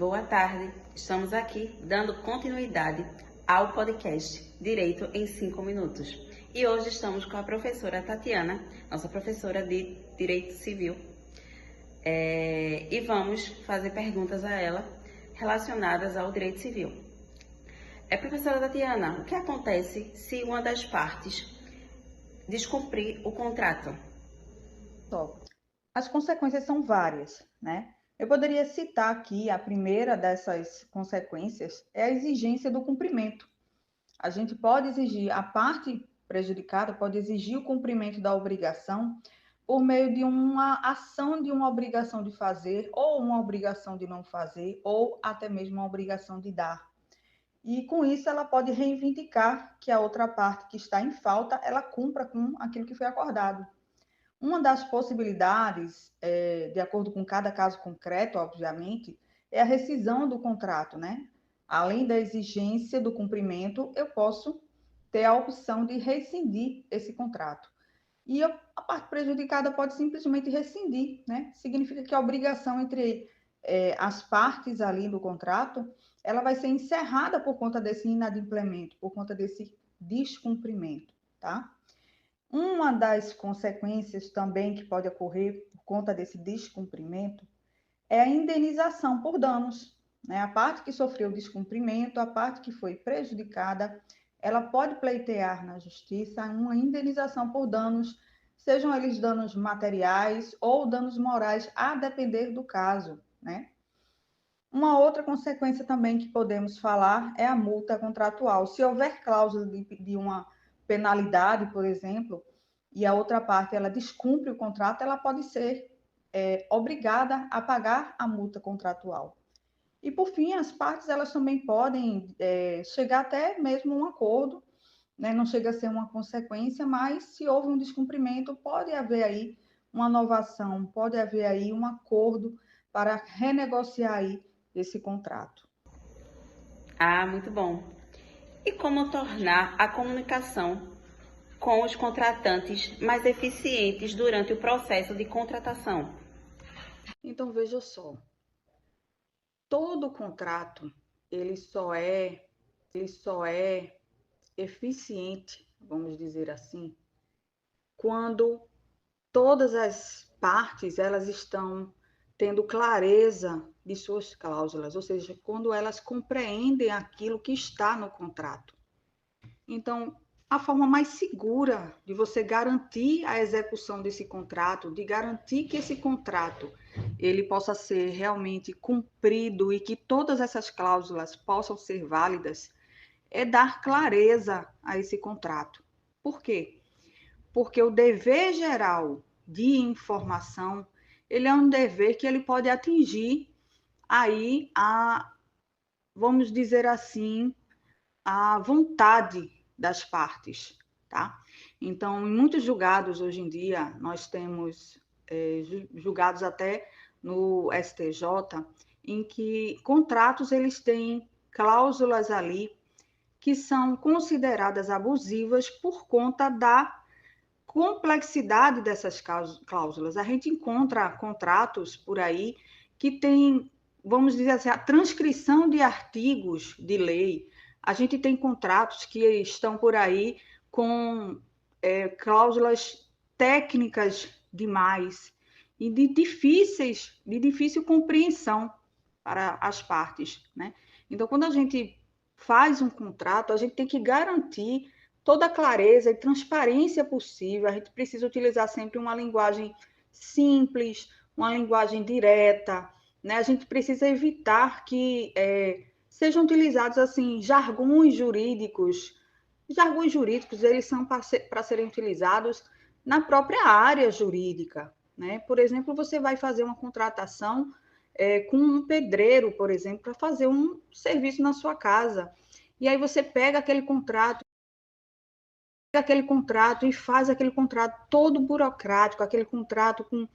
Boa tarde, estamos aqui dando continuidade ao podcast Direito em 5 Minutos. E hoje estamos com a professora Tatiana, nossa professora de Direito Civil, e vamos fazer perguntas a ela relacionadas ao direito civil. Professora Tatiana, o que acontece se uma das partes descumprir o contrato? As consequências são várias, né? Eu poderia citar aqui a primeira dessas consequências é a exigência do cumprimento. A gente pode exigir, a parte prejudicada pode exigir o cumprimento da obrigação por meio de uma ação de uma obrigação de fazer, ou uma obrigação de não fazer, ou até mesmo uma obrigação de dar. E com isso ela pode reivindicar que a outra parte que está em falta, ela cumpra com aquilo que foi acordado. Uma das possibilidades, de acordo com cada caso concreto, obviamente, é a rescisão do contrato, né? Além da exigência do cumprimento, eu posso ter a opção de rescindir esse contrato. E a parte prejudicada pode simplesmente rescindir, né? Significa que a obrigação entre as partes ali do contrato, ela vai ser encerrada por conta desse inadimplemento, por conta desse descumprimento, tá? Uma das consequências também que pode ocorrer por conta desse descumprimento é a indenização por danos, né? A parte que sofreu descumprimento, a parte que foi prejudicada, ela pode pleitear na justiça uma indenização por danos, sejam eles danos materiais ou danos morais, a depender do caso, né? Uma outra consequência também que podemos falar é a multa contratual. Se houver cláusula de uma penalidade, por exemplo, e a outra parte ela descumpre o contrato, ela pode ser obrigada a pagar a multa contratual. E por fim, as partes elas também podem chegar até mesmo a um acordo, né? Não chega a ser uma consequência, mas se houve um descumprimento, pode haver aí uma novação, pode haver aí um acordo para renegociar aí esse contrato. Muito bom. E como tornar a comunicação com os contratantes mais eficientes durante o processo de contratação? Então, veja só, todo contrato, ele só é eficiente, vamos dizer assim, quando todas as partes, elas estão tendo clareza de suas cláusulas, ou seja, quando elas compreendem aquilo que está no contrato. Então, a forma mais segura de você garantir a execução desse contrato, de garantir que esse contrato ele possa ser realmente cumprido e que todas essas cláusulas possam ser válidas, é dar clareza a esse contrato. Por quê? Porque o dever geral de informação, ele é um dever que ele pode atingir aí vamos dizer assim, a vontade das partes, tá? Então, em muitos julgados hoje em dia, nós temos julgados até no STJ, em que contratos eles têm cláusulas ali que são consideradas abusivas por conta da complexidade dessas cláusulas. A gente encontra contratos por aí que tem, vamos dizer assim, a transcrição de artigos de lei. A gente tem contratos que estão por aí com cláusulas técnicas demais e de difícil compreensão para as partes, né? Então, quando a gente faz um contrato, a gente tem que garantir toda a clareza e transparência possível. A gente precisa utilizar sempre uma linguagem simples, uma linguagem direta, né? A gente precisa evitar que sejam utilizados assim jargões jurídicos. Jargões jurídicos, eles são para serem utilizados na própria área jurídica, né? Por exemplo, você vai fazer uma contratação com um pedreiro, por exemplo, para fazer um serviço na sua casa. E aí você pega aquele contrato e faz aquele contrato todo burocrático, aquele contrato com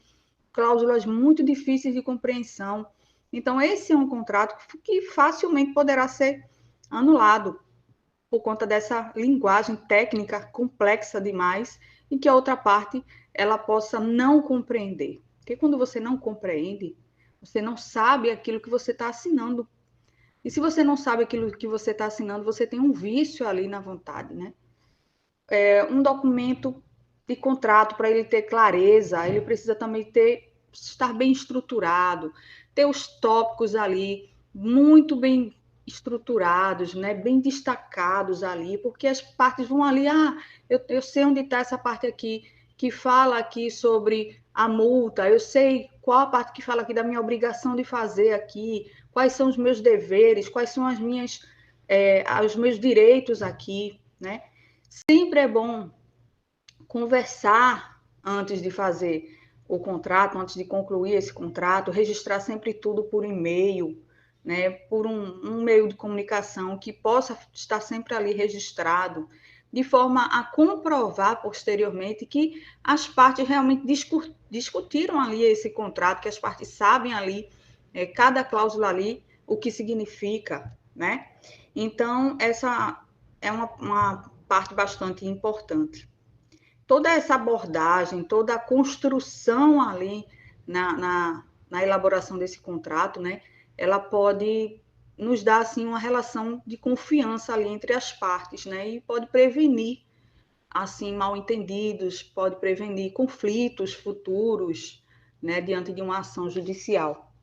cláusulas muito difíceis de compreensão. Então, esse é um contrato que facilmente poderá ser anulado por conta dessa linguagem técnica complexa demais e que a outra parte ela possa não compreender. Porque quando você não compreende, Você não sabe aquilo que você está assinando. E se você não sabe aquilo que você está assinando, você tem um vício ali na vontade, né? Um documento de contrato, para ele ter clareza, ele precisa também estar bem estruturado, ter os tópicos ali muito bem estruturados, né, bem destacados ali, porque as partes vão ali, eu sei onde está essa parte aqui, que fala aqui sobre a multa, eu sei qual a parte que fala aqui da minha obrigação de fazer aqui, quais são os meus deveres, quais são os meus direitos aqui, né? Sempre é bom conversar antes de fazer o contrato, antes de concluir esse contrato, registrar sempre tudo por e-mail, né, por um meio de comunicação que possa estar sempre ali registrado, de forma a comprovar posteriormente que as partes realmente discutiram ali esse contrato, que as partes sabem ali, cada cláusula ali, o que significa, né? Então, essa é uma parte bastante importante. Toda essa abordagem, toda a construção ali na elaboração desse contrato, né, ela pode nos dar assim uma relação de confiança ali entre as partes, né, e pode prevenir assim mal-entendidos, pode prevenir conflitos futuros, né, diante de uma ação judicial.